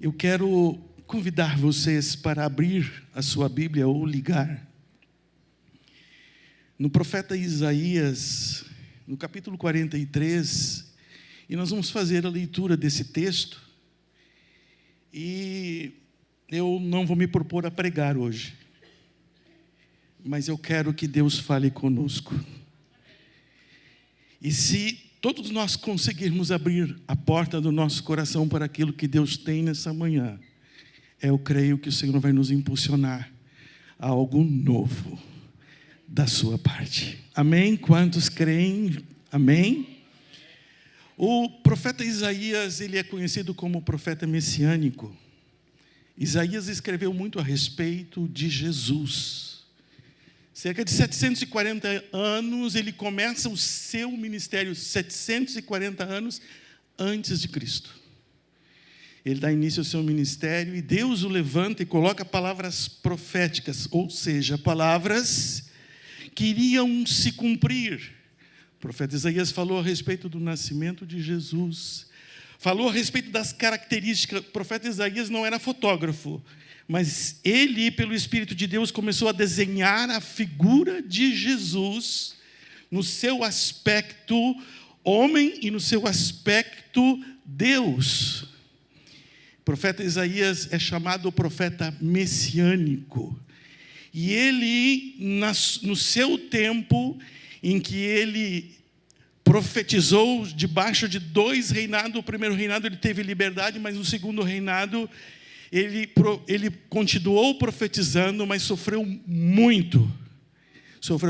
Eu quero convidar vocês para abrir a sua Bíblia ou ligar no profeta Isaías, no capítulo 43, e nós vamos fazer a leitura desse texto. E eu não vou me propor a pregar hoje, mas eu quero que Deus fale conosco. E se todos nós conseguirmos abrir a porta do nosso coração para aquilo que Deus tem nessa manhã, eu creio que o Senhor vai nos impulsionar a algo novo da sua parte. Amém? Quantos creem? Amém? O profeta Isaías, ele é conhecido como profeta messiânico. Isaías escreveu muito a respeito de Jesus. Cerca de 740 anos, ele começa o seu ministério, 740 anos antes de Cristo. Ele dá início ao seu ministério e Deus o levanta e coloca palavras proféticas, ou seja, palavras que iriam se cumprir. O profeta Isaías falou a respeito do nascimento de Jesus, falou a respeito das características. O profeta Isaías não era fotógrafo, mas ele, pelo Espírito de Deus, começou a desenhar a figura de Jesus no seu aspecto homem e no seu aspecto Deus. O profeta Isaías é chamado profeta messiânico. E ele, no seu tempo, em que ele profetizou debaixo de dois reinados, o primeiro reinado ele teve liberdade, mas no segundo reinado ele continuou profetizando, mas sofreu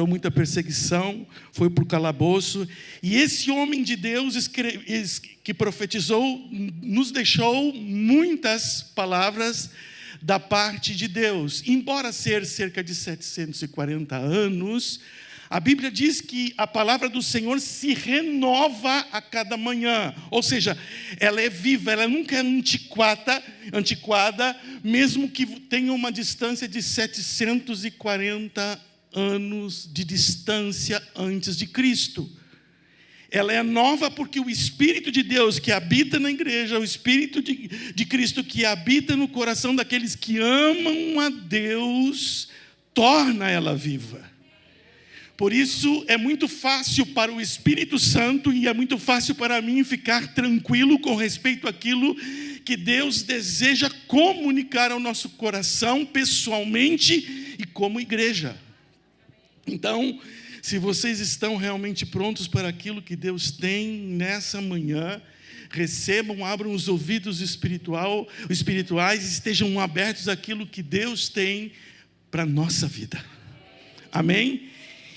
muita perseguição, foi para o calabouço. E esse homem de Deus que profetizou nos deixou muitas palavras da parte de Deus. Embora ser cerca de 740 anos, a Bíblia diz que a palavra do Senhor se renova a cada manhã. Ou seja, ela é viva, ela nunca é antiquada, mesmo que tenha uma distância de 740 anos de distância antes de Cristo. Ela é nova porque o Espírito de Deus que habita na igreja, o Espírito de Cristo que habita no coração daqueles que amam a Deus, torna ela viva. Por isso é muito fácil para o Espírito Santo e é muito fácil para mim ficar tranquilo com respeito àquilo que Deus deseja comunicar ao nosso coração pessoalmente e como igreja. Então, se vocês estão realmente prontos para aquilo que Deus tem nessa manhã, recebam, abram os ouvidos espirituais e estejam abertos àquilo que Deus tem para a nossa vida. Amém?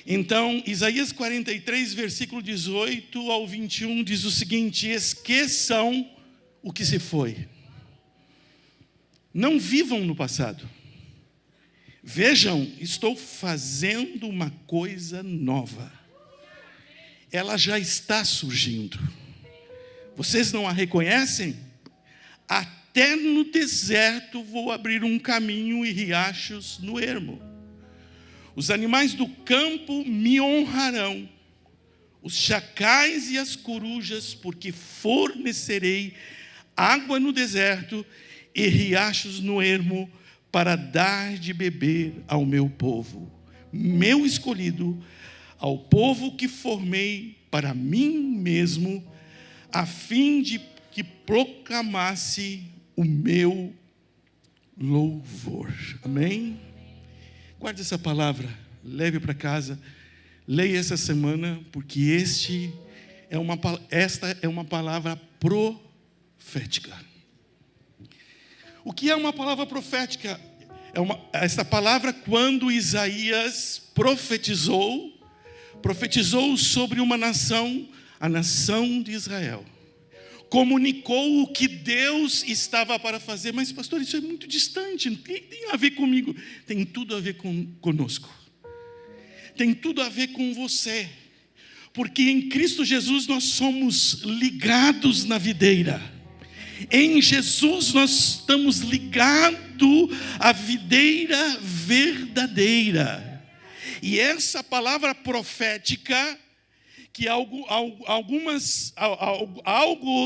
Então, Isaías 43, versículo 18 ao 21, diz o seguinte: esqueçam o que se foi. Não vivam no passado. Vejam, estou fazendo uma coisa nova. Ela já está surgindo. Vocês não a reconhecem? Até no deserto vou abrir um caminho e riachos no ermo. Os animais do campo me honrarão, os chacais e as corujas, porque fornecerei água no deserto e riachos no ermo, para dar de beber ao meu povo, meu escolhido, ao povo que formei para mim mesmo, a fim de que proclamasse o meu louvor. Amém? Guarde essa palavra, leve para casa, leia essa semana, porque esta é uma palavra profética. O que é uma palavra profética? Esta palavra, quando Isaías profetizou sobre uma nação, a nação de Israel. Comunicou o que Deus estava para fazer. Mas pastor, isso é muito distante, não tem a ver comigo. Tem tudo a ver conosco. Tem tudo a ver com você. Porque em Cristo Jesus nós somos ligados na videira. Em Jesus nós estamos ligados à videira verdadeira. E essa palavra profética que algo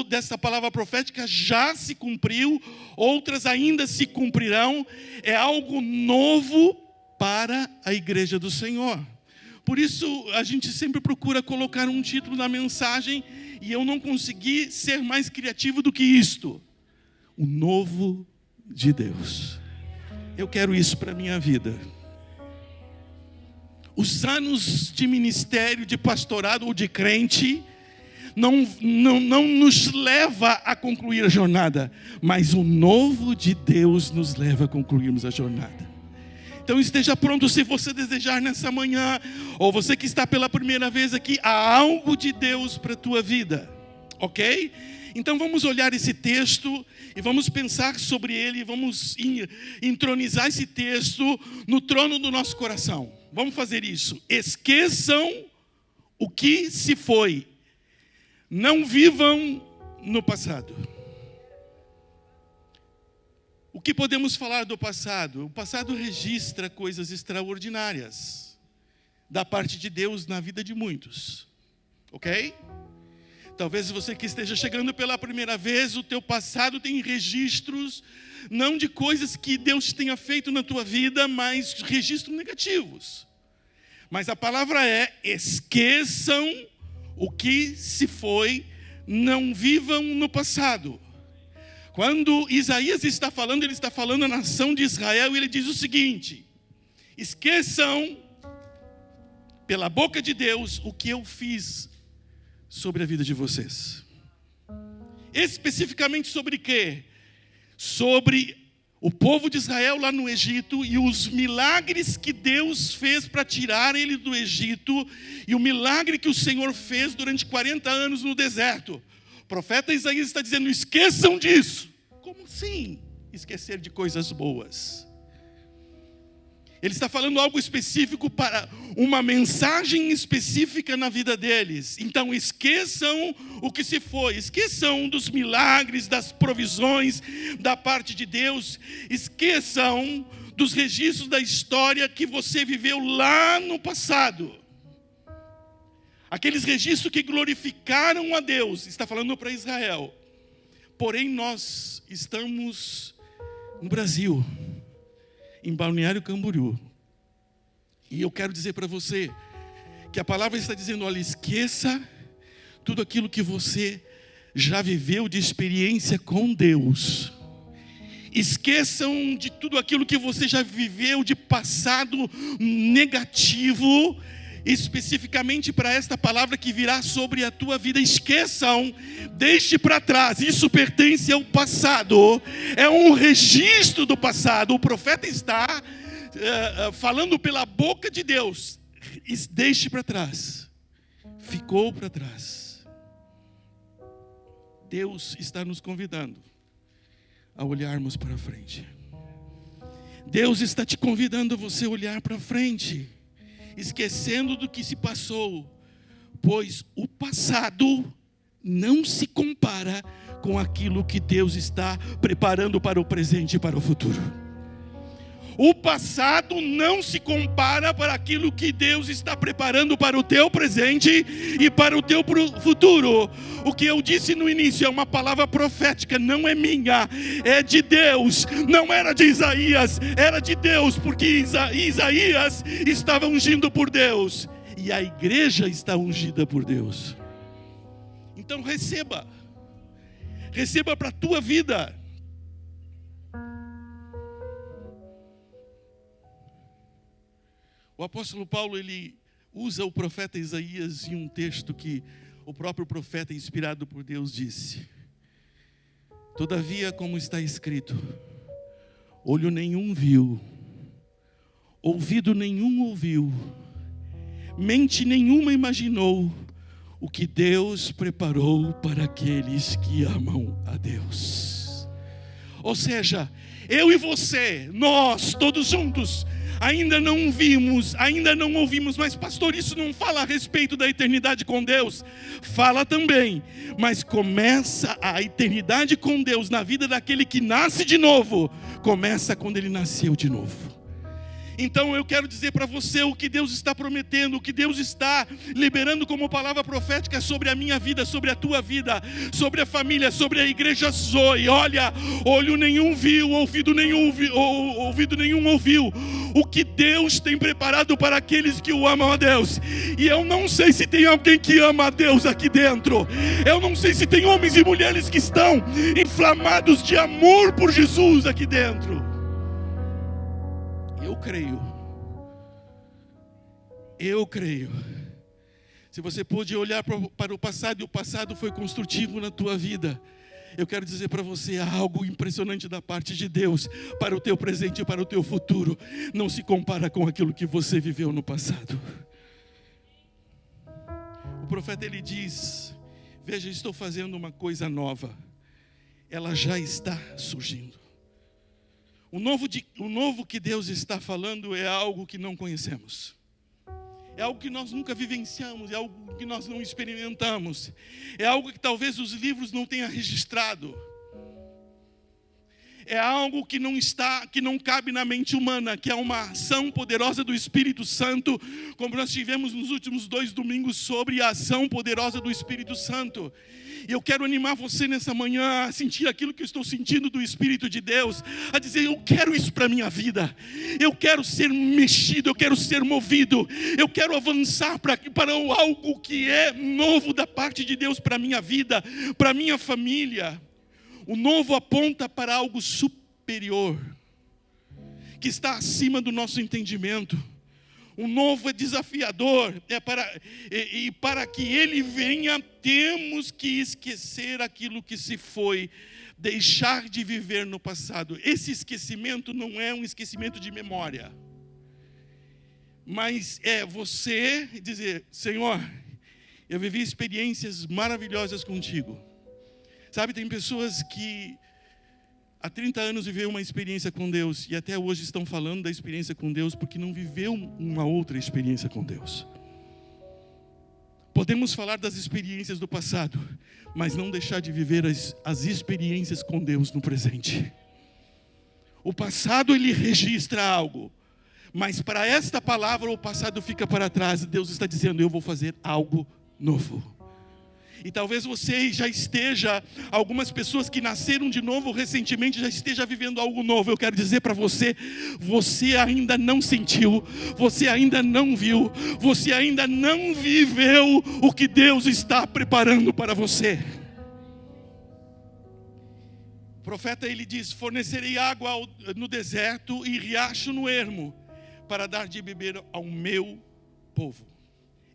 dessa palavra profética já se cumpriu, outras ainda se cumprirão. É algo novo para a igreja do Senhor. Por isso, a gente sempre procura colocar um título na mensagem, e eu não consegui ser mais criativo do que isto: o novo de Deus. Eu quero isso para a minha vida. Os anos de ministério, de pastorado ou de crente não nos leva a concluir a jornada, mas o novo de Deus nos leva a concluirmos a jornada. Então esteja pronto, se você desejar nessa manhã, ou você que está pela primeira vez aqui, há algo de Deus para a tua vida, ok? Então vamos olhar esse texto e vamos pensar sobre ele, vamos entronizar esse texto no trono do nosso coração. Vamos fazer isso. Esqueçam o que se foi, não vivam no passado. O que podemos falar do passado? O passado registra coisas extraordinárias da parte de Deus na vida de muitos, ok? Talvez você que esteja chegando pela primeira vez, o teu passado tem registros, não de coisas que Deus tenha feito na tua vida, mas registros negativos. Mas a palavra é: esqueçam o que se foi, não vivam no passado. Quando Isaías está falando, ele está falando à nação de Israel, e ele diz o seguinte: esqueçam pela boca de Deus o que eu fiz sobre a vida de vocês. Especificamente sobre quê? Sobre o povo de Israel lá no Egito e os milagres que Deus fez para tirar ele do Egito, e o milagre que o Senhor fez durante 40 anos no deserto. O profeta Isaías está dizendo: esqueçam disso. Como assim esquecer de coisas boas? Ele está falando algo específico para uma mensagem específica na vida deles. Então esqueçam o que se foi, esqueçam dos milagres, das provisões da parte de Deus, esqueçam dos registros da história que você viveu lá no passado. Aqueles registros que glorificaram a Deus, está falando para Israel. Porém, nós estamos no Brasil, em Balneário Camboriú. E eu quero dizer para você que a palavra está dizendo: olha, esqueça tudo aquilo que você já viveu de experiência com Deus. Esqueçam de tudo aquilo que você já viveu de passado negativo, especificamente para esta palavra que virá sobre a tua vida. Esqueçam, deixe para trás, isso pertence ao passado, é um registro do passado. O profeta está falando pela boca de Deus: deixe para trás, ficou para trás. Deus está nos convidando a olharmos para frente. Deus está te convidando a você olhar para frente, esquecendo do que se passou, pois o passado não se compara com aquilo que Deus está preparando para o presente e para o futuro. O passado não se compara para aquilo que Deus está preparando para o teu presente e para o teu futuro. O que eu disse no início é uma palavra profética, não é minha, é de Deus. Não era de Isaías, era de Deus, porque Isaías estava ungido por Deus e a igreja está ungida por Deus. Então receba para a tua vida. O apóstolo Paulo, ele usa o profeta Isaías em um texto que o próprio profeta, inspirado por Deus, disse: todavia, como está escrito, olho nenhum viu, ouvido nenhum ouviu, mente nenhuma imaginou o que Deus preparou para aqueles que amam a Deus. Ou seja, eu e você, nós todos juntos, ainda não vimos, ainda não ouvimos. Mas pastor, isso não fala a respeito da eternidade com Deus? Fala também, mas começa a eternidade com Deus na vida daquele que nasce de novo, começa quando ele nasceu de novo. Então eu quero dizer para você o que Deus está prometendo, o que Deus está liberando como palavra profética sobre a minha vida, sobre a tua vida, sobre a família, sobre a igreja Zoe. Olha, olho nenhum viu, ouvido nenhum ouviu o que Deus tem preparado para aqueles que o amam a Deus. E eu não sei se tem alguém que ama a Deus aqui dentro. Eu não sei se tem homens e mulheres que estão inflamados de amor por Jesus aqui dentro. Eu creio. Se você pôde olhar para o passado e o passado foi construtivo na tua vida, eu quero dizer para você algo impressionante da parte de Deus para o teu presente e para o teu futuro. Não se compara com aquilo que você viveu no passado. O profeta ele diz: veja, estou fazendo uma coisa nova. Ela já está surgindo. O novo que Deus está falando é algo que não conhecemos. É algo que nós nunca vivenciamos, é algo que nós não experimentamos. É algo que talvez os livros não tenham registrado. É algo que não cabe na mente humana, que é uma ação poderosa do Espírito Santo, como nós tivemos nos últimos 2 domingos sobre a ação poderosa do Espírito Santo. E eu quero animar você nessa manhã a sentir aquilo que eu estou sentindo do Espírito de Deus, a dizer: eu quero isso para a minha vida, eu quero ser mexido, eu quero ser movido, eu quero avançar para algo que é novo da parte de Deus para a minha vida, para a minha família. O novo aponta para algo superior, que está acima do nosso entendimento. O novo é desafiador, e para que ele venha, temos que esquecer aquilo que se foi, deixar de viver no passado. Esse esquecimento não é um esquecimento de memória, mas é você dizer: Senhor, eu vivi experiências maravilhosas contigo. Sabe, tem pessoas que há 30 anos viveu uma experiência com Deus e até hoje estão falando da experiência com Deus porque não viveu uma outra experiência com Deus. Podemos falar das experiências do passado, mas não deixar de viver as experiências com Deus no presente. O passado ele registra algo, mas para esta palavra o passado fica para trás. Deus está dizendo: eu vou fazer algo novo. E talvez você já esteja, algumas pessoas que nasceram de novo recentemente, já esteja vivendo algo novo. Eu quero dizer para você, você ainda não sentiu, você ainda não viu, você ainda não viveu o que Deus está preparando para você. O profeta ele diz: fornecerei água no deserto e riacho no ermo, para dar de beber ao meu povo.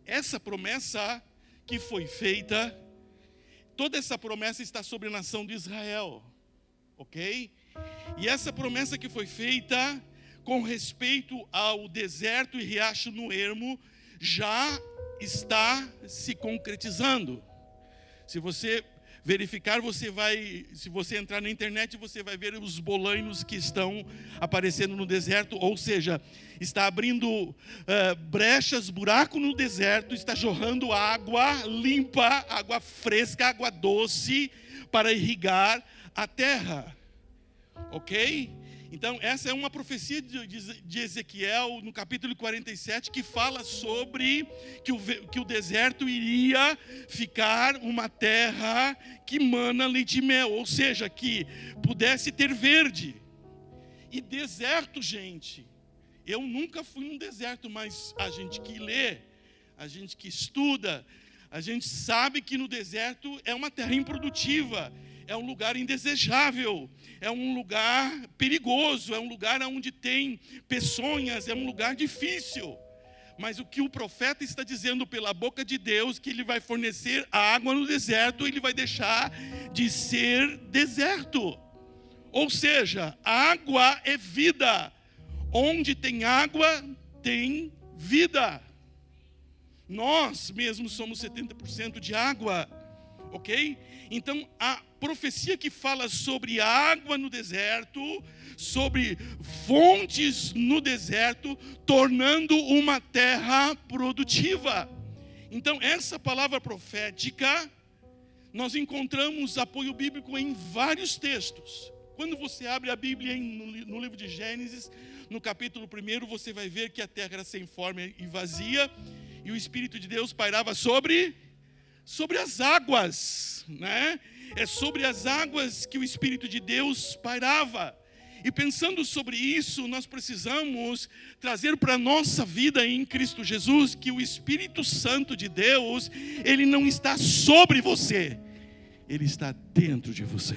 Essa promessa que foi feita, toda essa promessa está sobre a nação de Israel, ok? E essa promessa que foi feita com respeito ao deserto e riacho no ermo já está se concretizando. Se você verificar, se você entrar na internet, você vai ver os bolainos que estão aparecendo no deserto, ou seja, está abrindo brechas, buraco no deserto, está jorrando água limpa, água fresca, água doce, para irrigar a terra, ok? Então essa é uma profecia de Ezequiel, no capítulo 47, que fala sobre que o deserto iria ficar uma terra que mana leite e mel, ou seja, que pudesse ter verde. E deserto, gente, eu nunca fui num deserto, mas a gente que lê, a gente que estuda, a gente sabe que no deserto é uma terra improdutiva, é um lugar indesejável, é um lugar perigoso, é um lugar onde tem peçonhas, é um lugar difícil. Mas o que o profeta está dizendo pela boca de Deus, que ele vai fornecer a água no deserto, ele vai deixar de ser deserto. Ou seja, a água é vida. Onde tem água, tem vida. Nós mesmos somos 70% de água, ok? Então, a profecia que fala sobre água no deserto, sobre fontes no deserto, tornando uma terra produtiva. Então, essa palavra profética, nós encontramos apoio bíblico em vários textos. Quando você abre a Bíblia no livro de Gênesis, no capítulo 1, você vai ver que a terra era sem forma e vazia, e o Espírito de Deus pairava sobre as águas, né? É sobre as águas que o Espírito de Deus pairava. E pensando sobre isso, nós precisamos trazer para a nossa vida em Cristo Jesus que o Espírito Santo de Deus, ele não está sobre você, ele está dentro de você.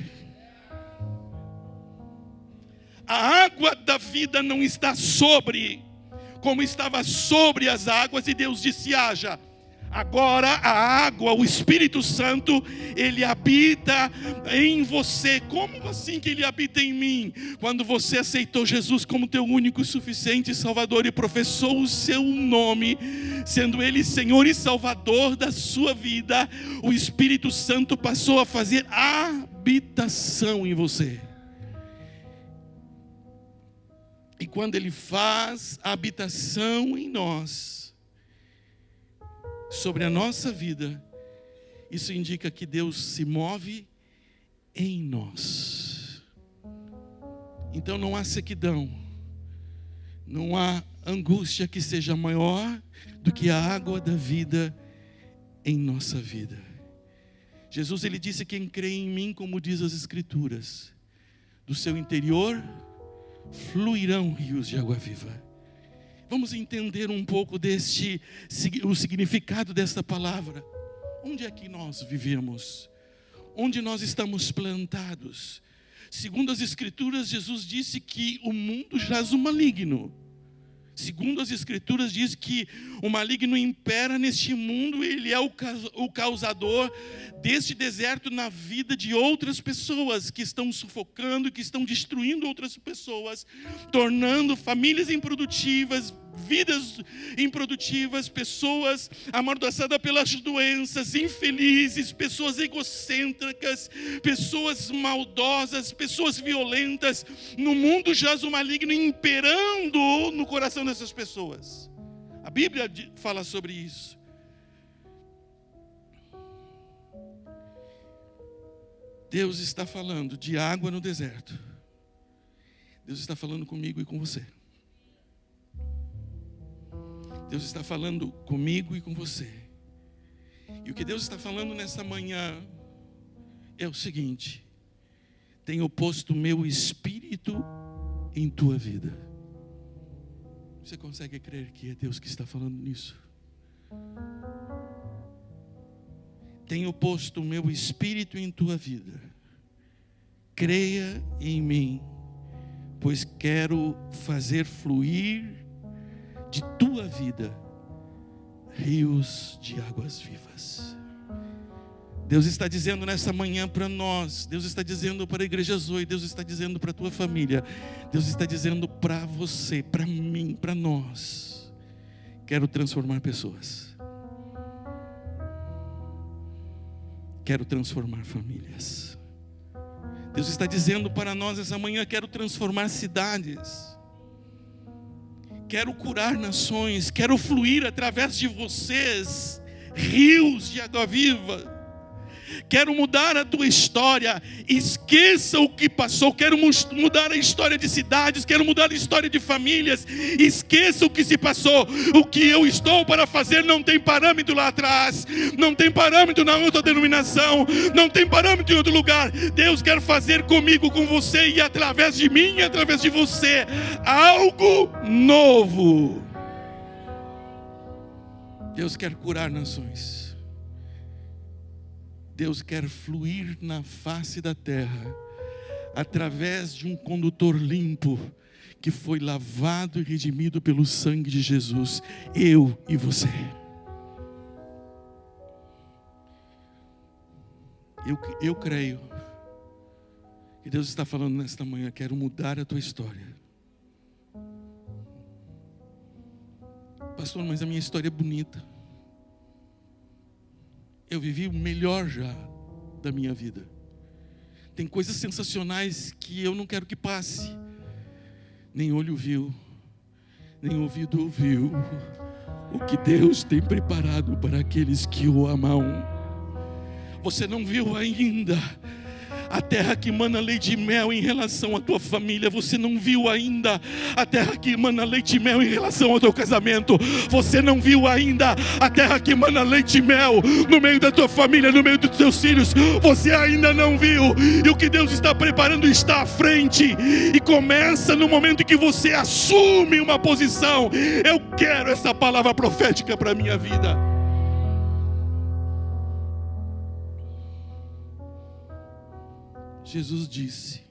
A água da vida não está sobre, como estava sobre as águas, e Deus disse: haja. Agora a água, o Espírito Santo, ele habita em você. Como assim que ele habita em mim? Quando você aceitou Jesus como teu único e suficiente Salvador e professou o seu nome, sendo ele Senhor e Salvador da sua vida, o Espírito Santo passou a fazer habitação em você. E quando ele faz a habitação em nós, sobre a nossa vida, isso indica que Deus se move em nós. Então não há sequidão, não há angústia que seja maior do que a água da vida em nossa vida. Jesus, ele disse: quem crê em mim, como diz as Escrituras, do seu interior fluirão rios de água viva. Vamos entender um pouco o significado desta palavra. Onde é que nós vivemos? Onde nós estamos plantados? Segundo as Escrituras, Jesus disse que o mundo jaz o maligno. Segundo as Escrituras, diz que o maligno impera neste mundo. Ele é o causador deste deserto na vida de outras pessoas, que estão sufocando, que estão destruindo outras pessoas, tornando famílias improdutivas, vidas improdutivas, pessoas amordaçadas pelas doenças, infelizes, pessoas egocêntricas, pessoas maldosas, pessoas violentas. No mundo jaz o maligno imperando no coração dessas pessoas. A Bíblia fala sobre isso. Deus está falando de água no deserto. Deus está falando comigo e com você. Deus está falando comigo e com você. E o que Deus está falando nesta manhã é o seguinte: tenho posto meu Espírito em tua vida. Você consegue crer que é Deus que está falando nisso? Tenho posto o meu Espírito em tua vida. Creia em mim, pois quero fazer fluir de tua vida rios de águas vivas. Deus está dizendo nessa manhã para nós, Deus está dizendo para a Igreja Zoe, Deus está dizendo para a tua família, Deus está dizendo para você, para mim, para nós: quero transformar pessoas, quero transformar famílias. Deus está dizendo para nós essa manhã: quero transformar cidades, quero curar nações, quero fluir através de vocês rios de água viva. Quero mudar a tua história. Esqueça o que passou. Quero mudar a história de cidades. Quero mudar a história de famílias. Esqueça o que se passou. O que eu estou para fazer não tem parâmetro lá atrás. Não tem parâmetro na outra denominação. Não tem parâmetro em outro lugar. Deus quer fazer comigo, com você, e através de mim e através de você, algo novo. Deus quer curar nações. Deus quer fluir na face da terra através de um condutor limpo que foi lavado e redimido pelo sangue de Jesus, eu e você. Eu creio que Deus está falando nesta manhã: quero mudar a tua história. Pastor, mas a minha história é bonita. Eu vivi o melhor já da minha vida. Tem coisas sensacionais que eu não quero que passe. Nem olho viu, nem ouvido ouviu o que Deus tem preparado para aqueles que o amam. Você não viu ainda a terra que mana leite e mel em relação à tua família. Você não viu ainda a terra que mana leite e mel em relação ao teu casamento. Você não viu ainda a terra que mana leite e mel no meio da tua família, no meio dos teus filhos. Você ainda não viu. E o que Deus está preparando está à frente. E começa no momento em que você assume uma posição. Eu quero essa palavra profética para a minha vida. Jesus disse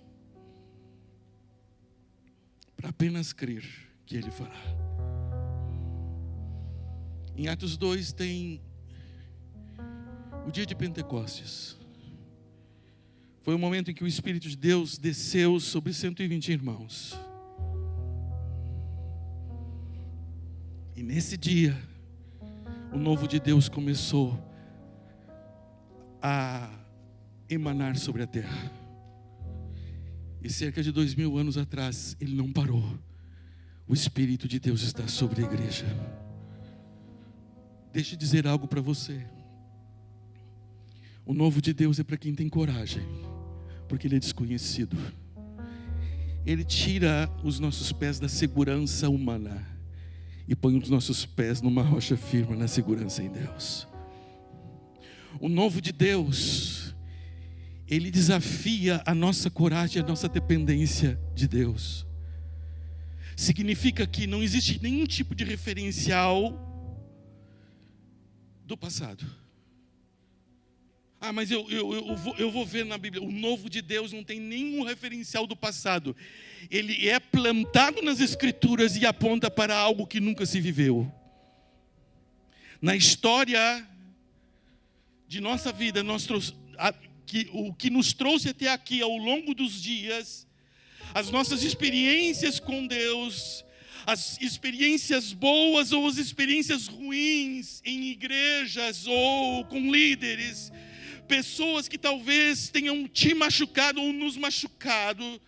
para apenas crer que Ele fará. Em Atos 2 tem o dia de Pentecostes. Foi o momento em que o Espírito de Deus desceu sobre 120 irmãos. E nesse dia, o novo de Deus começou a emanar sobre a terra. E cerca de 2000 anos atrás, ele não parou. O Espírito de Deus está sobre a igreja. Deixa eu dizer algo para você. O novo de Deus é para quem tem coragem, porque Ele é desconhecido. Ele tira os nossos pés da segurança humana e põe os nossos pés numa rocha firme, na segurança em Deus. O novo de Deus, Ele desafia a nossa coragem, a nossa dependência de Deus. Significa que não existe nenhum tipo de referencial do passado. Mas eu vou ver na Bíblia. O novo de Deus não tem nenhum referencial do passado. Ele é plantado nas Escrituras e aponta para algo que nunca se viveu. Na história de nossa vida, o que nos trouxe até aqui ao longo dos dias, as nossas experiências com Deus, as experiências boas ou as experiências ruins em igrejas ou com líderes, pessoas que talvez tenham te machucado ou nos machucado,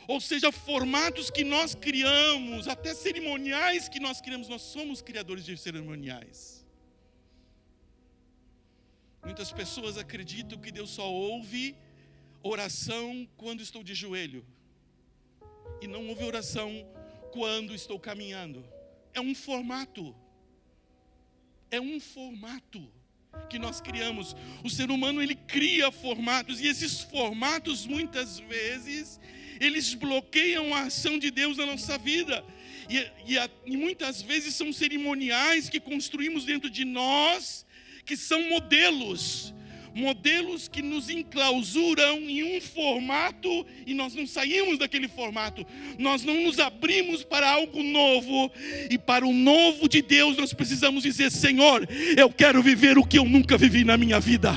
ou seja, formatos que nós criamos, até cerimoniais que nós criamos. Nós somos criadores de cerimoniais. Muitas pessoas acreditam que Deus só ouve oração quando estou de joelho, e não ouve oração quando estou caminhando. É um formato que nós criamos. O ser humano, ele cria formatos, e esses formatos muitas vezes eles bloqueiam a ação de Deus na nossa vida, e muitas vezes são cerimoniais que construímos dentro de nós, que são modelos que nos enclausuram em um formato, e nós não saímos daquele formato. Nós não nos abrimos para algo novo, e para o novo de Deus nós precisamos dizer: Senhor, eu quero viver o que eu nunca vivi na minha vida.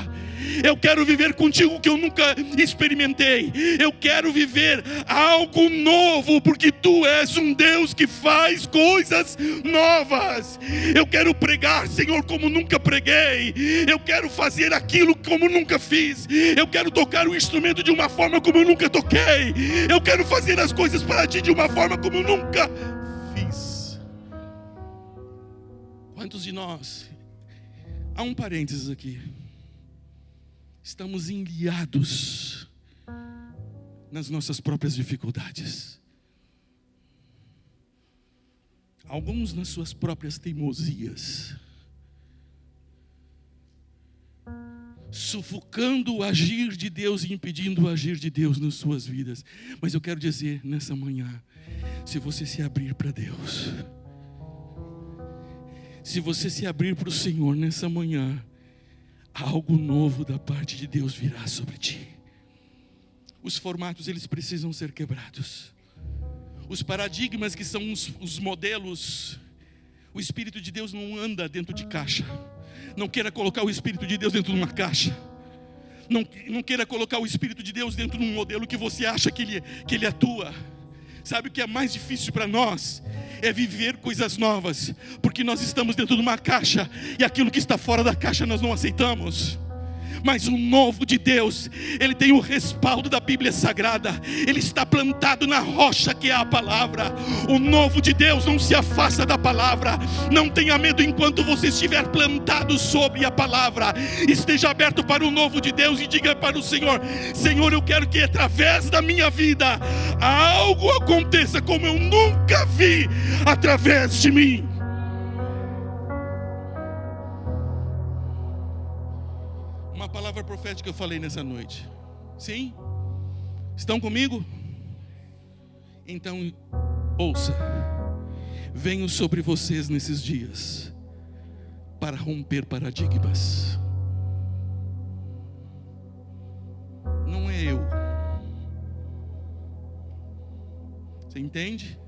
Eu quero viver contigo o que eu nunca experimentei. Eu quero viver algo novo, porque tu és um Deus que faz coisas novas. Eu quero pregar, Senhor, como nunca preguei. Eu quero fazer aquilo como nunca fiz. Eu quero tocar o instrumento de uma forma como eu nunca toquei. Eu quero fazer as coisas para ti de uma forma como eu nunca fiz. Quantos de nós, há um parênteses aqui, estamos enliados nas nossas próprias dificuldades, alguns nas suas próprias teimosias, sufocando o agir de Deus e impedindo o agir de Deus nas suas vidas. Mas eu quero dizer nessa manhã, se você se abrir para Deus, se você se abrir para o Senhor nessa manhã, algo novo da parte de Deus virá sobre ti. Os formatos, eles precisam ser quebrados. Os paradigmas, que são os modelos. O Espírito de Deus não anda dentro de caixa. Não queira colocar o Espírito de Deus dentro de uma caixa. Não queira colocar o Espírito de Deus dentro de um modelo que você acha que ele atua. Sabe o que é mais difícil para nós? É viver coisas novas, porque nós estamos dentro de uma caixa, e aquilo que está fora da caixa nós não aceitamos. Mas o novo de Deus, ele tem o respaldo da Bíblia Sagrada. Ele está plantado na rocha que é a palavra. O novo de Deus não se afasta da palavra. Não tenha medo enquanto você estiver plantado sobre a palavra. Esteja aberto para o novo de Deus e diga para o Senhor: Senhor, eu quero que através da minha vida algo aconteça como eu nunca vi através de mim. Uma palavra profética eu falei nessa noite. Sim? Estão comigo? Então, ouça. Venho sobre vocês nesses dias para romper paradigmas. Não é eu. Você entende?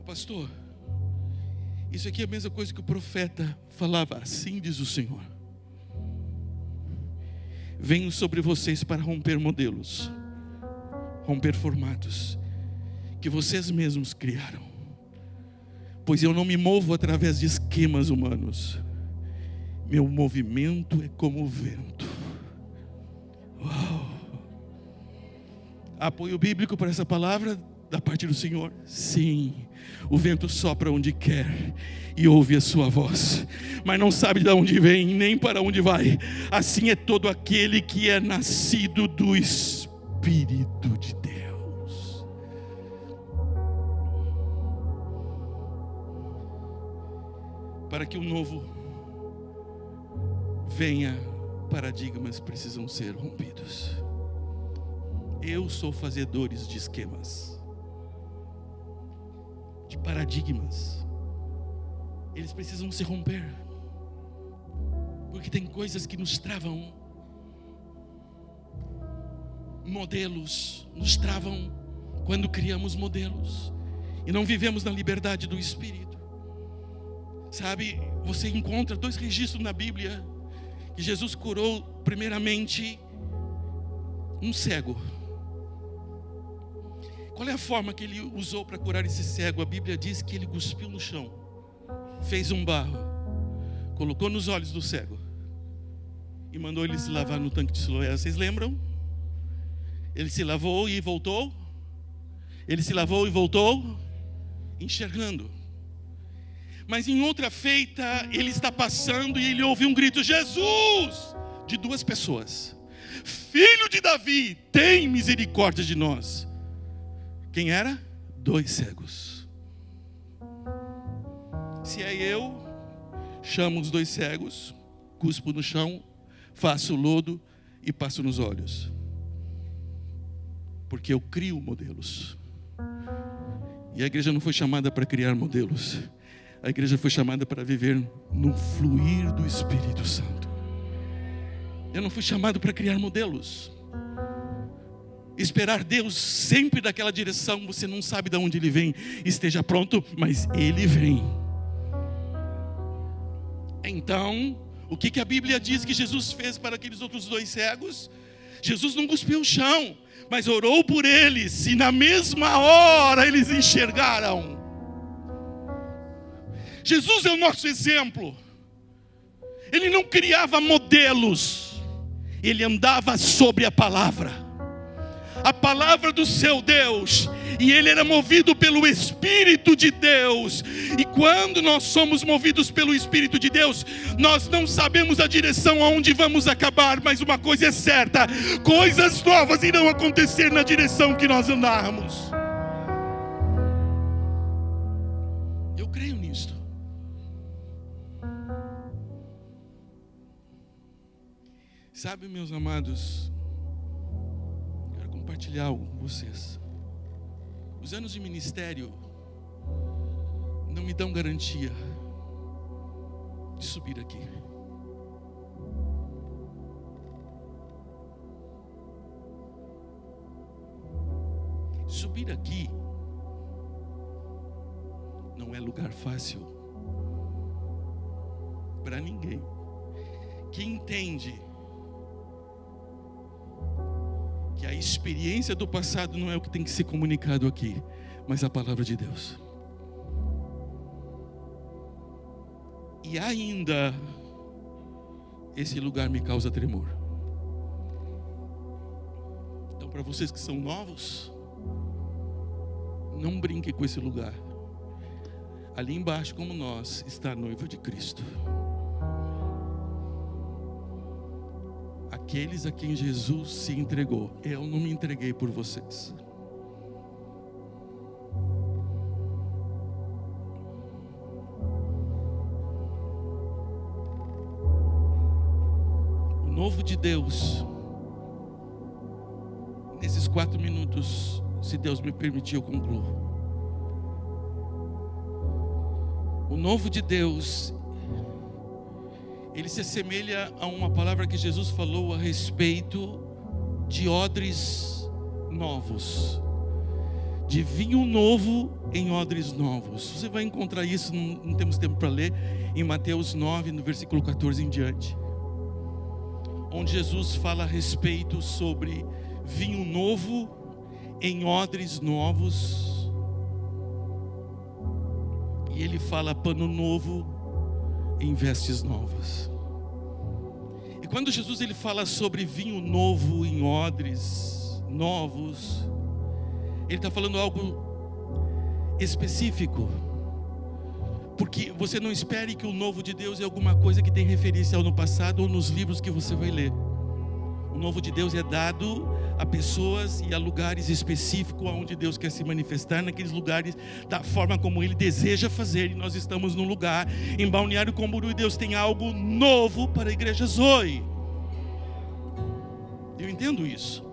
Pastor, isso aqui é a mesma coisa que o profeta falava. Assim diz o Senhor: venho sobre vocês para romper modelos, romper formatos que vocês mesmos criaram. Pois eu não me movo através de esquemas humanos. Meu movimento é como o vento. Uau! Apoio bíblico para essa palavra da parte do Senhor? Sim. O vento sopra onde quer e ouve a sua voz, mas não sabe de onde vem, nem para onde vai. Assim é todo aquele que é nascido do Espírito de Deus. Para que o novo venha, paradigmas precisam ser rompidos. Eu sou fazedores de esquemas, de paradigmas. Eles precisam se romper, porque tem coisas que nos travam. Modelos nos travam quando criamos modelos e não vivemos na liberdade do Espírito. Sabe, você encontra 2 registros na Bíblia que Jesus curou primeiramente um cego. Qual é a forma que ele usou para curar esse cego? A Bíblia diz que ele cuspiu no chão, fez um barro, colocou nos olhos do cego e mandou ele se lavar no tanque de Siloé. Vocês lembram? Ele se lavou e voltou. Ele se lavou e voltou enxergando. Mas em outra feita, ele está passando e ele ouve um grito: Jesus! De 2 pessoas: Filho de Davi, tem misericórdia de nós. Quem era? 2 cegos. Se é eu, chamo os 2 cegos, cuspo no chão, faço lodo e passo nos olhos. Porque eu crio modelos. E a igreja não foi chamada para criar modelos. A igreja foi chamada para viver no fluir do Espírito Santo. Eu não fui chamado para criar modelos. Esperar Deus sempre daquela direção, você não sabe de onde Ele vem. Esteja pronto, mas Ele vem. Então, o que a Bíblia diz que Jesus fez para aqueles outros 2 cegos? Jesus não cuspiu o chão, mas orou por eles, e na mesma hora eles enxergaram. Jesus é o nosso exemplo. Ele não criava modelos, ele andava sobre a palavra do seu Deus, e ele era movido pelo Espírito de Deus. E quando nós somos movidos pelo Espírito de Deus, nós não sabemos a direção aonde vamos acabar, mas uma coisa é certa: coisas novas irão acontecer na direção que nós andarmos. Eu creio nisto. Sabe, meus amados, quero compartilhar algo com vocês. Os anos de ministério não me dão garantia de subir aqui. Subir aqui não é lugar fácil para ninguém. Quem entende que a experiência do passado não é o que tem que ser comunicado aqui, mas a palavra de Deus. E ainda esse lugar me causa tremor. Para vocês que são novos, não brinque com esse lugar. Ali embaixo, como nós, está a noiva de Cristo. Aqueles a quem Jesus se entregou. Eu não me entreguei por vocês. O novo de Deus, nesses 4 minutos, se Deus me permitir, eu concluo. O novo de Deus, ele se assemelha a uma palavra que Jesus falou a respeito de odres novos, de vinho novo em odres novos. Você vai encontrar isso, não temos tempo para ler, em Mateus 9, no versículo 14 em diante, onde Jesus fala a respeito sobre vinho novo em odres novos, e ele fala pano novo em vestes novas. E quando Jesus ele fala sobre vinho novo em odres novos, ele está falando algo específico, porque você não espere que o novo de Deus é alguma coisa que tem referência ao no passado ou nos livros que você vai ler. O novo de Deus é dado a pessoas e a lugares específicos onde Deus quer se manifestar, naqueles lugares da forma como Ele deseja fazer. E nós estamos num lugar, em Balneário Camboriú, e Deus tem algo novo para a igreja Zoe. Eu entendo isso.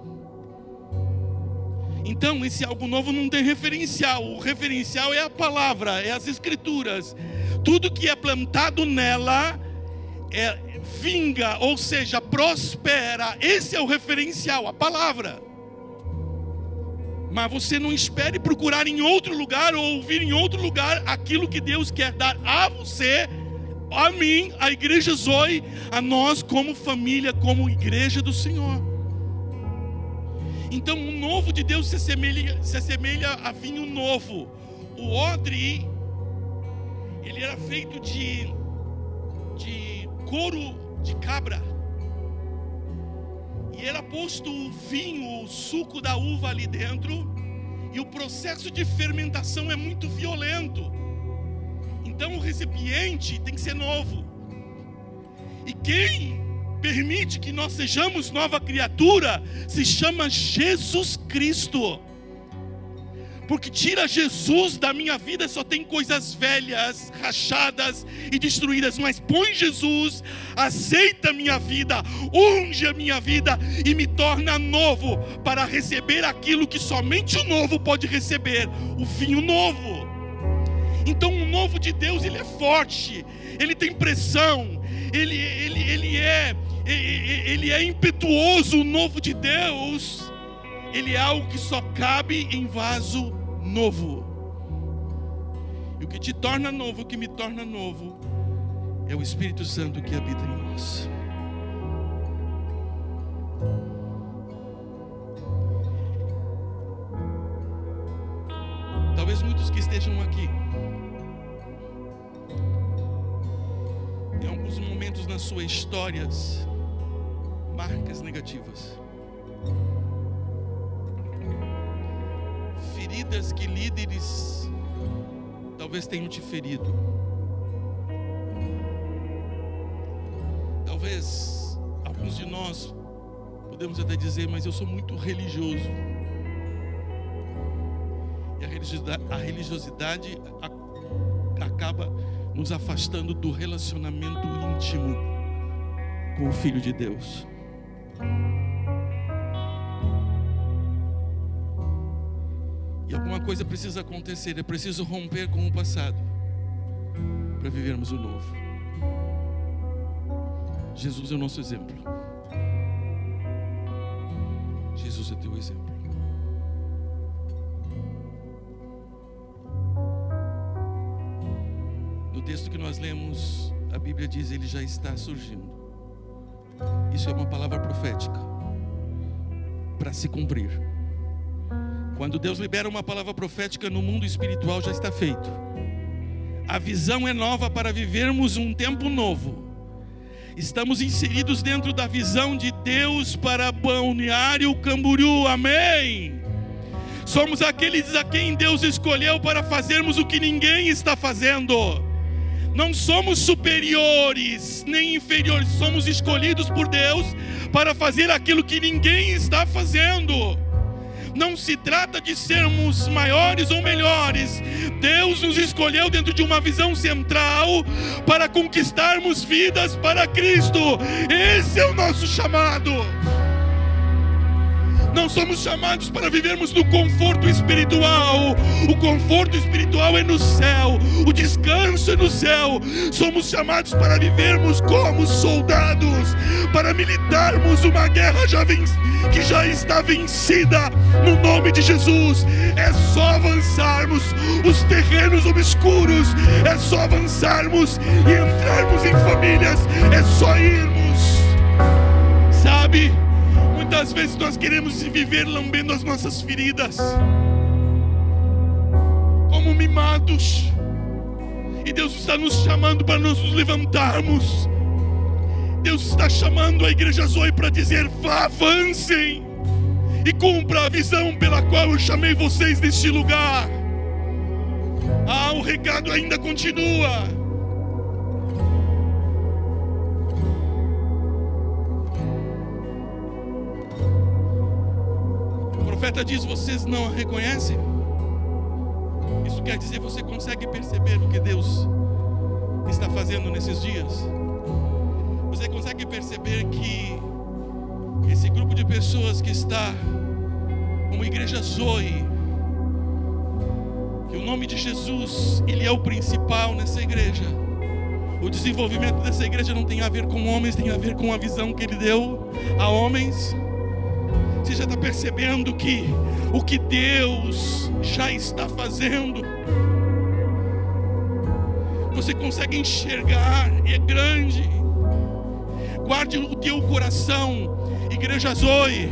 Então esse algo novo não tem referencial. O referencial é a palavra, é as escrituras. Tudo que é plantado nela vinga, ou seja, prospera. Esse é o referencial, a palavra. Mas você não espere procurar em outro lugar ou ouvir em outro lugar aquilo que Deus quer dar a você, a mim, a igreja Zoe, a nós como família, como igreja do Senhor. Então o novo de Deus se assemelha a vinho novo. O odre, ele era feito de couro de cabra, e era posto o vinho, o suco da uva ali dentro, e o processo de fermentação é muito violento. Então o recipiente tem que ser novo. E quem permite que nós sejamos nova criatura se chama Jesus Cristo. Porque tira Jesus da minha vida, só tem coisas velhas, rachadas e destruídas. Mas põe Jesus, aceita a minha vida, unge a minha vida e me torna novo para receber aquilo que somente o novo pode receber, o vinho novo. Então o novo de Deus, ele é forte, ele tem pressão, ele é impetuoso. O novo de Deus, ele é algo que só cabe em vaso novo. E o que te torna novo, o que me torna novo, é o Espírito Santo que habita em nós. Talvez muitos que estejam aqui, em alguns momentos nas suas histórias, marcas negativas, feridas que líderes talvez tenham te ferido. Talvez alguns de nós podemos até dizer, mas eu sou muito religioso. E a religiosidade acaba nos afastando do relacionamento íntimo com o Filho de Deus. E alguma coisa precisa acontecer, é preciso romper com o passado para vivermos o novo. Jesus é o nosso exemplo. Jesus é teu exemplo. No texto que nós lemos, a Bíblia diz: ele já está surgindo. Isso é uma palavra profética para se cumprir. Quando Deus libera uma palavra profética no mundo espiritual, já está feito. A visão é nova para vivermos um tempo novo. Estamos inseridos dentro da visão de Deus para Balneário Camboriú, amém? Somos aqueles a quem Deus escolheu para fazermos o que ninguém está fazendo. Não somos superiores nem inferiores, somos escolhidos por Deus para fazer aquilo que ninguém está fazendo. Não se trata de sermos maiores ou melhores. Deus nos escolheu dentro de uma visão central para conquistarmos vidas para Cristo. Esse é o nosso chamado. Não somos chamados para vivermos no conforto espiritual. O conforto espiritual é no céu, o descanso é no céu. Somos chamados para vivermos como soldados, para militarmos uma guerra que já está vencida no nome de Jesus. É só avançarmos os terrenos obscuros, é só avançarmos e entrarmos em famílias, é só irmos. Sabe? Muitas vezes nós queremos viver lambendo as nossas feridas, como mimados. E Deus está nos chamando para nós nos levantarmos. Deus está chamando a igreja Zoe para dizer: vá, avancem e cumpra a visão pela qual eu chamei vocês neste lugar. O recado ainda continua. O profeta diz: vocês não a reconhecem? Isso quer dizer, você consegue perceber o que Deus está fazendo nesses dias? Você consegue perceber que esse grupo de pessoas que está como igreja Zoe, que o nome de Jesus, ele é o principal nessa igreja. O desenvolvimento dessa igreja não tem a ver com homens, tem a ver com a visão que ele deu a homens. Você já está percebendo que o que Deus já está fazendo, você consegue enxergar, é grande. Guarde o teu coração, igreja Zoe.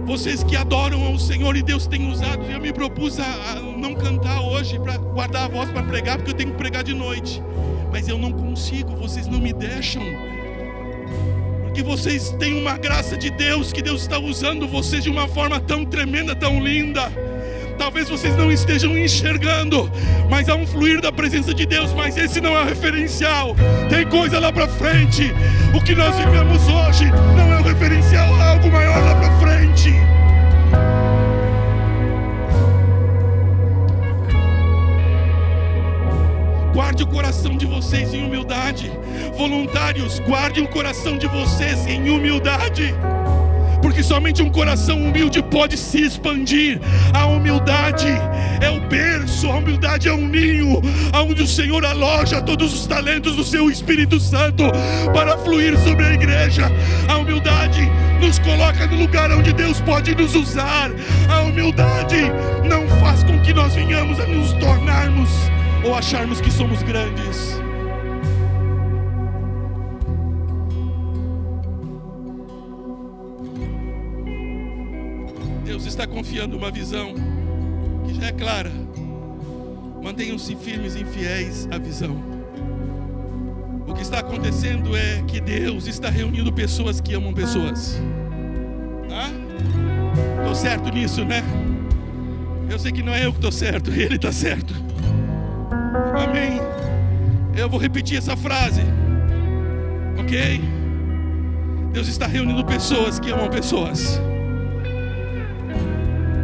Vocês que adoram ao Senhor, e Deus tem usado. Eu me propus a não cantar hoje, para guardar a voz para pregar, porque eu tenho que pregar de noite. Mas eu não consigo, vocês não me deixam. Porque vocês têm uma graça de Deus, que Deus está usando vocês de uma forma tão tremenda, tão linda. Talvez vocês não estejam enxergando, mas há um fluir da presença de Deus. Mas esse não é o referencial. Tem coisa lá para frente. O que nós vivemos hoje não é o referencial, há algo maior lá para frente. Guarde o coração de vocês em humildade. Voluntários, guarde o coração de vocês em humildade. Porque somente um coração humilde pode se expandir. A humildade é o berço, a humildade é um ninho, onde o Senhor aloja todos os talentos do seu Espírito Santo para fluir sobre a igreja. A humildade nos coloca no lugar onde Deus pode nos usar. A humildade não faz com que nós venhamos a nos tornarmos ou acharmos que somos grandes. Deus está confiando uma visão que já é clara. Mantenham-se firmes e fiéis à visão. O que está acontecendo é que Deus está reunindo pessoas que amam pessoas. Estou certo nisso, né? Eu sei que não é eu que estou certo, Ele está certo. Amém. Eu vou repetir essa frase, ok? Deus está reunindo pessoas que amam pessoas,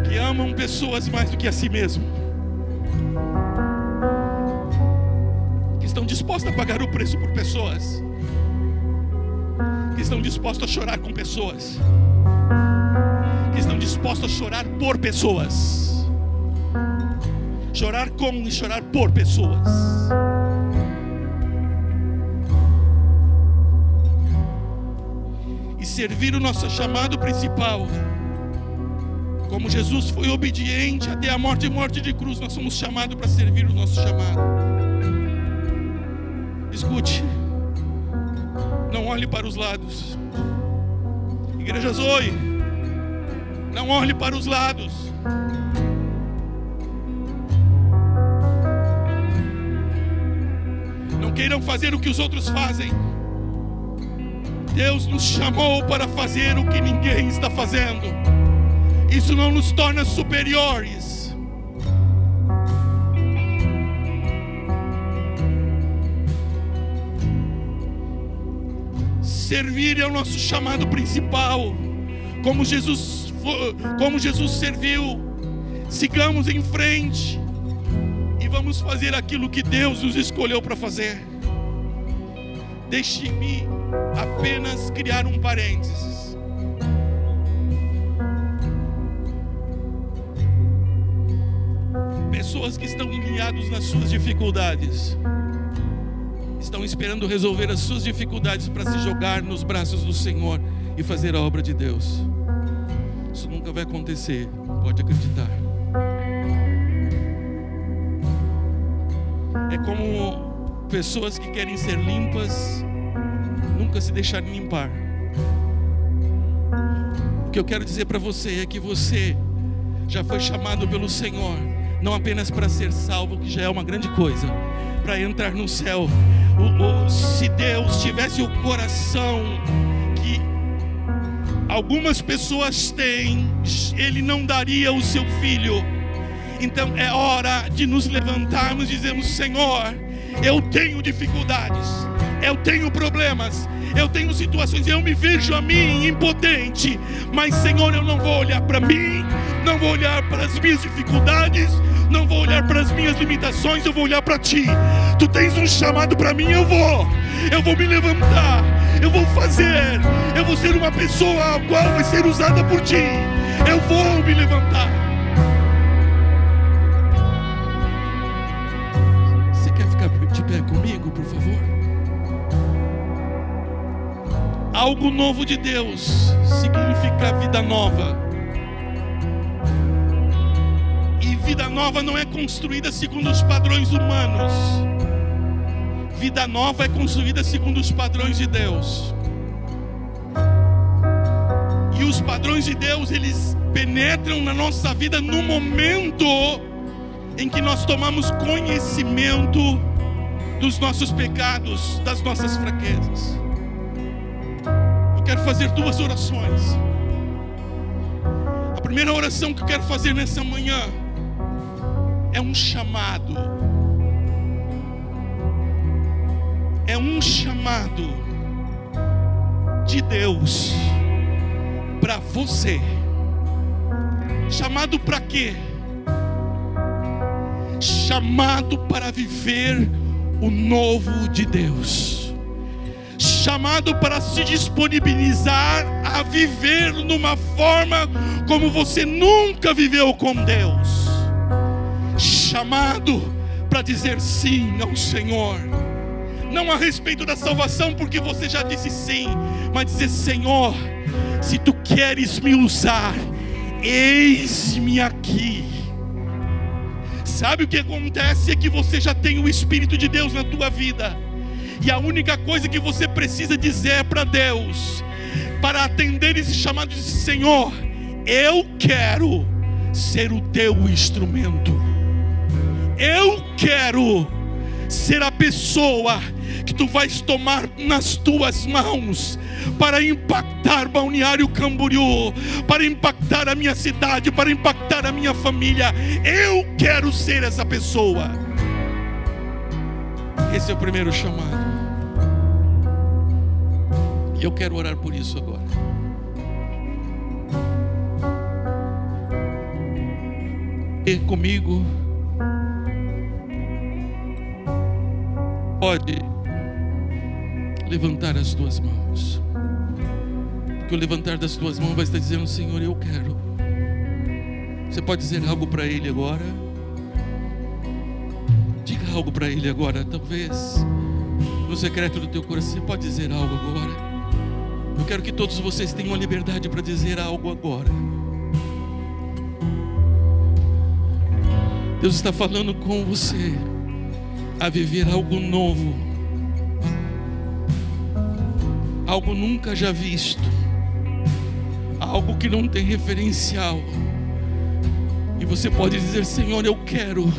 que amam pessoas mais do que a si mesmo, que estão dispostos a pagar o preço por pessoas, que estão dispostos a chorar com pessoas, que estão dispostos a chorar por pessoas. Chorar com e chorar por pessoas. E servir o nosso chamado principal. Como Jesus foi obediente até a morte e morte de cruz, nós somos chamados para servir o nosso chamado. Escute. Não olhe para os lados. Igreja Zoe, não olhe para os lados. Não queiram fazer o que os outros fazem. Deus nos chamou para fazer o que ninguém está fazendo. Isso não nos torna superiores. Servir é o nosso chamado principal. Como Jesus serviu, sigamos em frente e vamos fazer aquilo que Deus nos escolheu para fazer. Deixe-me apenas criar um parênteses. Pessoas que estão ilhadas nas suas dificuldades, estão esperando resolver as suas dificuldades para se jogar nos braços do Senhor e fazer a obra de Deus. Isso nunca vai acontecer, pode acreditar. É como pessoas que querem ser limpas, nunca se deixarem limpar. O que eu quero dizer para você é que você já foi chamado pelo Senhor, não apenas para ser salvo, que já é uma grande coisa, para entrar no céu. Se Deus tivesse o coração que algumas pessoas têm, Ele não daria o seu filho. Então é hora de nos levantarmos e dizermos: Senhor, eu tenho dificuldades, eu tenho problemas, eu tenho situações, eu me vejo a mim impotente, mas Senhor, eu não vou olhar para mim, não vou olhar para as minhas dificuldades, não vou olhar para as minhas limitações, eu vou olhar para Ti. Tu tens um chamado para mim, eu vou me levantar, eu vou fazer, eu vou ser uma pessoa a qual vai ser usada por Ti, eu vou me levantar. Você quer ficar de pé comigo, por favor? Algo novo de Deus significa vida nova. E vida nova não é construída segundo os padrões humanos. Vida nova é construída segundo os padrões de Deus. E os padrões de Deus, eles penetram na nossa vida no momento em que nós tomamos conhecimento dos nossos pecados, das nossas fraquezas. Eu quero fazer 2 orações. A primeira oração que eu quero fazer nessa manhã é um chamado. É um chamado de Deus para você. Chamado para quê? Chamado para viver o novo de Deus. Chamado para se disponibilizar a viver numa forma como você nunca viveu com Deus. Chamado para dizer sim ao Senhor. Não a respeito da salvação, porque você já disse sim, mas dizer: Senhor, se Tu queres me usar, eis-me aqui. Sabe o que acontece? É que você já tem o Espírito de Deus na tua vida, e a única coisa que você precisa dizer para Deus, para atender esse chamado, de Senhor, eu quero ser o Teu instrumento. Eu quero ser a pessoa que Tu vais tomar nas Tuas mãos para impactar Balneário Camboriú, para impactar a minha cidade, para impactar a minha família. Eu quero ser essa pessoa. Esse é o primeiro chamado. E eu quero orar por isso agora. E comigo, pode levantar as tuas mãos, porque o levantar das tuas mãos vai estar dizendo: Senhor, eu quero. Você pode dizer algo para Ele agora? Diga algo para Ele agora. Talvez no secreto do teu coração você pode dizer algo agora. Eu quero que todos vocês tenham a liberdade para dizer algo agora. Deus está falando com você a viver algo novo, algo nunca já visto, algo que não tem referencial. E você pode dizer: Senhor, eu quero.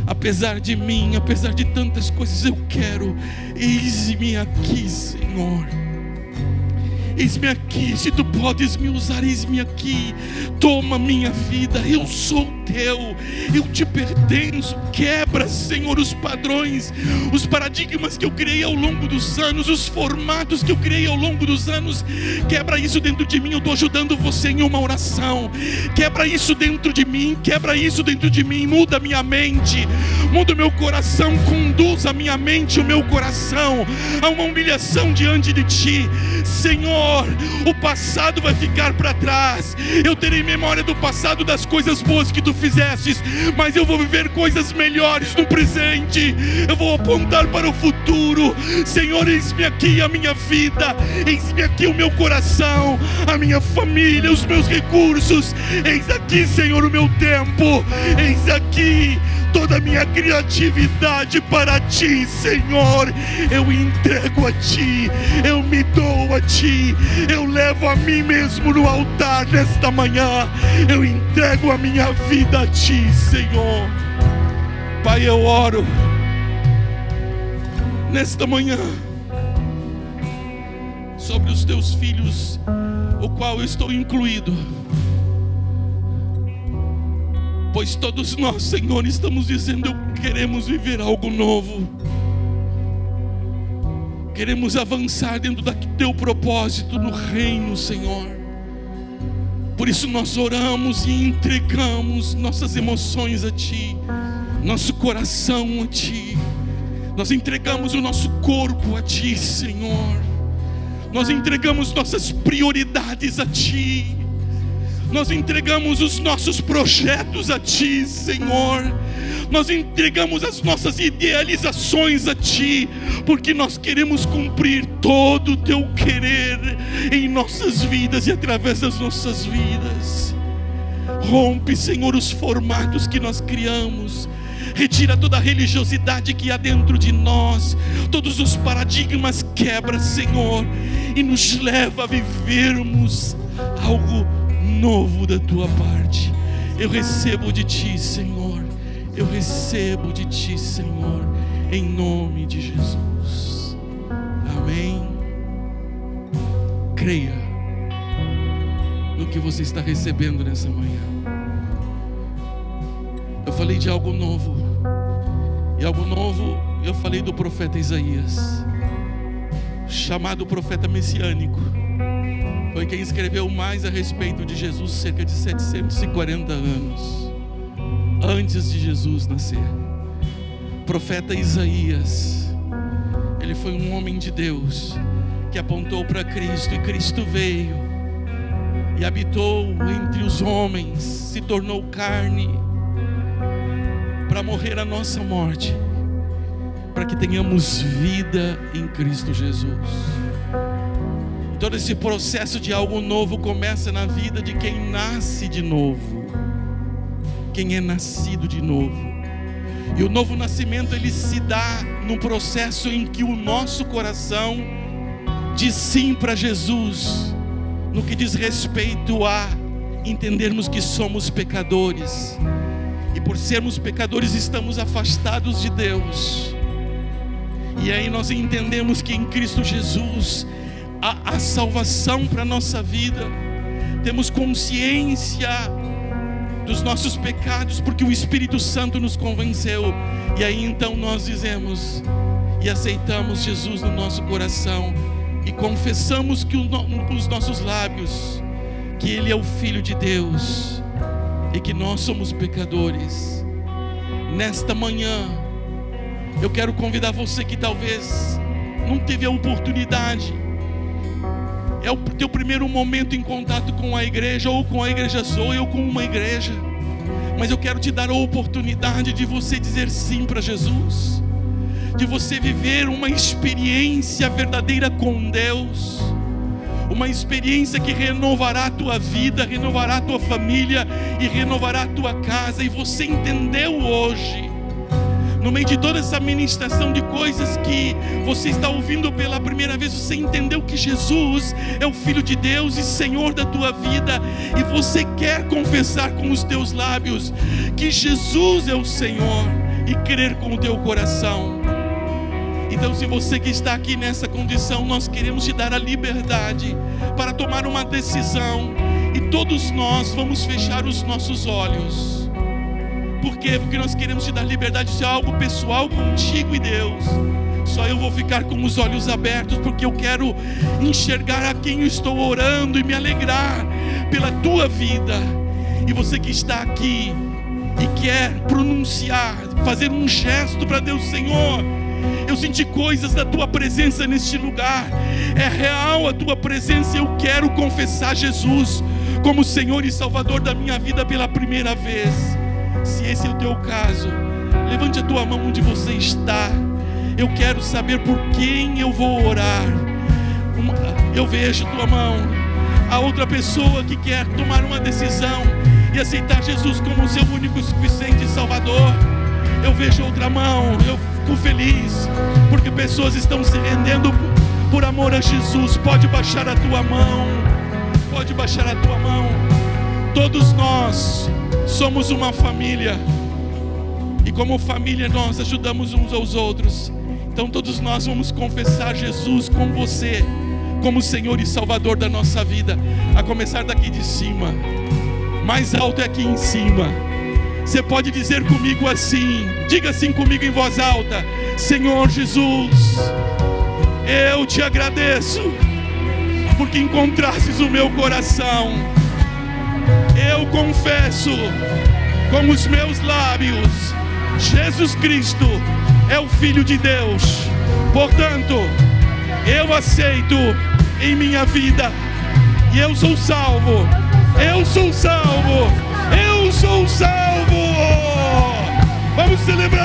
Apesar de mim, apesar de tantas coisas, eu quero. Eis-me aqui, Senhor. Eis-me aqui, se tu podes me usar, eis-me aqui. Toma minha vida, eu sou teu, eu te pertenço. Quebra, Senhor, os padrões, os paradigmas que eu criei ao longo dos anos, os formatos que eu criei ao longo dos anos. Quebra isso dentro de mim. Eu estou ajudando você em uma oração. Quebra isso dentro de mim, quebra isso dentro de mim. Muda minha mente, muda o meu coração, conduz a minha mente e o meu coração a uma humilhação diante de ti. Senhor, o passado vai ficar para trás. Eu terei memória do passado, das coisas boas que tu fizestes, mas eu vou viver coisas melhores no presente. Eu vou apontar para o futuro. Senhor, eis-me aqui a minha vida, eis-me aqui o meu coração, a minha família, os meus recursos. Eis aqui, Senhor, o meu tempo. Eis aqui toda a minha criatividade para ti, Senhor. Eu entrego a ti, eu me dou a ti, eu levo a mim mesmo no altar nesta manhã. Eu entrego a minha vida a ti, Senhor. Pai, eu oro nesta manhã sobre os teus filhos, o qual eu estou incluído, pois todos nós, Senhor, estamos dizendo: queremos viver algo novo, queremos avançar dentro do teu propósito no reino, Senhor. Por isso nós oramos e entregamos nossas emoções a ti, nosso coração a ti. Nós entregamos o nosso corpo a ti, Senhor. Nós entregamos nossas prioridades a ti. Nós entregamos os nossos projetos a ti, Senhor. Nós entregamos as nossas idealizações a ti, porque nós queremos cumprir todo o teu querer em nossas vidas e através das nossas vidas. Rompe, Senhor, os formatos que nós criamos. Retira toda a religiosidade que há dentro de nós, todos os paradigmas quebra, Senhor, e nos leva a vivermos algo novo da tua parte. Eu recebo de ti, Senhor. Eu recebo de ti, Senhor, em nome de Jesus. Amém. Creia no que você está recebendo nessa manhã. Eu falei de algo novo, e algo novo eu falei do profeta Isaías, chamado profeta messiânico. Foi quem escreveu mais a respeito de Jesus, cerca de 740 anos antes de Jesus nascer. Profeta Isaías, ele foi um homem de Deus que apontou para Cristo, e Cristo veio e habitou entre os homens, se tornou carne para morrer a nossa morte, para que tenhamos vida em Cristo Jesus. E todo esse processo de algo novo começa na vida de quem nasce de novo, quem é nascido de novo. E o novo nascimento, ele se dá num processo em que o nosso coração diz sim para Jesus, no que diz respeito a entendermos que somos pecadores, e por sermos pecadores estamos afastados de Deus. E aí nós entendemos que em Cristo Jesus há salvação para a nossa vida. Temos consciência dos nossos pecados, porque o Espírito Santo nos convenceu. E aí então nós dizemos e aceitamos Jesus no nosso coração, e confessamos com os nossos lábios que Ele é o Filho de Deus e que nós somos pecadores. Nesta manhã eu quero convidar você que talvez não teve a oportunidade, é o teu primeiro momento em contato com a igreja, ou com a igreja Zoe, ou com uma igreja, mas eu quero te dar a oportunidade de você dizer sim para Jesus, de você viver uma experiência verdadeira com Deus, uma experiência que renovará a tua vida, renovará a tua família e renovará a tua casa. E você entendeu hoje, no meio de toda essa ministração de coisas que você está ouvindo pela primeira vez, você entendeu que Jesus é o Filho de Deus e Senhor da tua vida, e você quer confessar com os teus lábios que Jesus é o Senhor e crer com o teu coração. Então, se você que está aqui nessa condição, nós queremos te dar a liberdade para tomar uma decisão. E todos nós vamos fechar os nossos olhos. Por quê? Porque nós queremos te dar liberdade. Isso é algo pessoal contigo e Deus. Só eu vou ficar com os olhos abertos, porque eu quero enxergar a quem eu estou orando e me alegrar pela tua vida. E você que está aqui e quer pronunciar, fazer um gesto para Deus: Senhor, eu senti coisas da tua presença neste lugar, é real a tua presença, eu quero confessar Jesus como Senhor e Salvador da minha vida pela primeira vez. Se esse é o teu caso, levante a tua mão onde você está. Eu quero saber por quem eu vou orar. Eu vejo tua mão. A outra pessoa que quer tomar uma decisão e aceitar Jesus como seu único, suficiente Salvador. Eu vejo outra mão. Eu fico feliz porque pessoas estão se rendendo por amor a Jesus. Pode baixar a tua mão. Pode baixar a tua mão. Todos nós somos uma família. E como família nós ajudamos uns aos outros. Então todos nós vamos confessar Jesus com você como Senhor e Salvador da nossa vida. A começar daqui de cima. Mais alto é aqui em cima. Você pode dizer comigo assim. Diga assim comigo em voz alta: Senhor Jesus, eu te agradeço porque encontrastes o meu coração. Eu confesso com os meus lábios: Jesus Cristo é o Filho de Deus. Portanto, eu aceito em minha vida. E eu sou salvo. Eu sou salvo. Eu sou salvo. Vamos celebrar.